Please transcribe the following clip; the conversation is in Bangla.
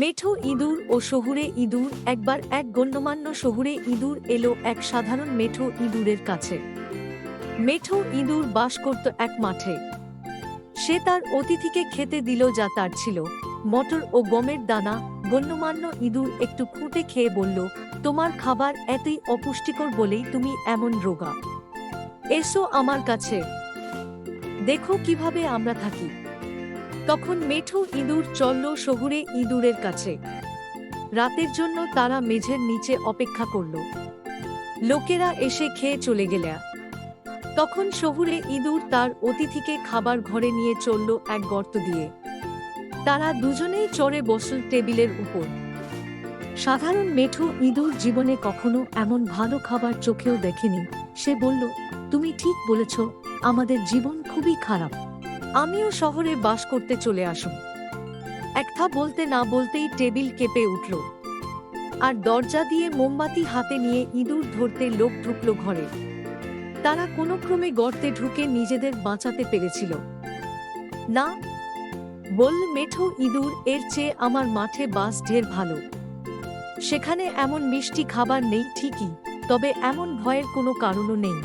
মেঠো ইঁদুর ও শহুরে ইঁদুর। একবার এক গণ্যমান্য শহুরে ইঁদুর এলো এক সাধারণ মেঠো ইঁদুরের কাছে। মেঠো ইঁদুর বাস করত এক মাঠে। সে তার অতিথিকে খেতে দিল যা তার ছিল, মটর ও গমের দানা। গণ্যমান্য ইঁদুর একটু খুঁটে খেয়ে বলল, তোমার খাবার এতই অপুষ্টিকর বলেই তুমি এমন রোগা। এসো আমার কাছে, দেখো কিভাবে আমরা থাকি। তখন মেঠো ইঁদুর চলল শহুরে ইঁদুরের কাছে। রাতের জন্য তারা মেঝের নিচে অপেক্ষা করল। লোকেরা এসে খেয়ে চলে গেলে তখন শহুরে ইঁদুর তার অতিথিকে খাবার ঘরে নিয়ে চলল এক গর্ত দিয়ে। তারা দুজনেই চড়ে বসল টেবিলের উপর। সাধারণ মেঠো ইঁদুর জীবনে কখনো এমন ভালো খাবার চোখেও দেখেনি। সে বলল, তুমি ঠিক বলেছ, আমাদের জীবন খুবই খারাপ। আমিও শহরে বাস করতে চলে আসুন। একটা বলতে না বলতেই টেবিল কেঁপে উঠল, আর দরজা দিয়ে মোমবাতি হাতে নিয়ে ইঁদুর ধরতে লোক ঢুকল ঘরে। তারা কোনো ক্রমে গর্তে ঢুকে নিজেদের বাঁচাতে পেরেছিল। না, বলল মেঠো ইঁদুর, এর চেয়ে আমার মাঠে বাস ঢের ভালো। সেখানে এমন মিষ্টি খাবার নেই ঠিকই, তবে এমন ভয়ের কোনো কারণও নেই।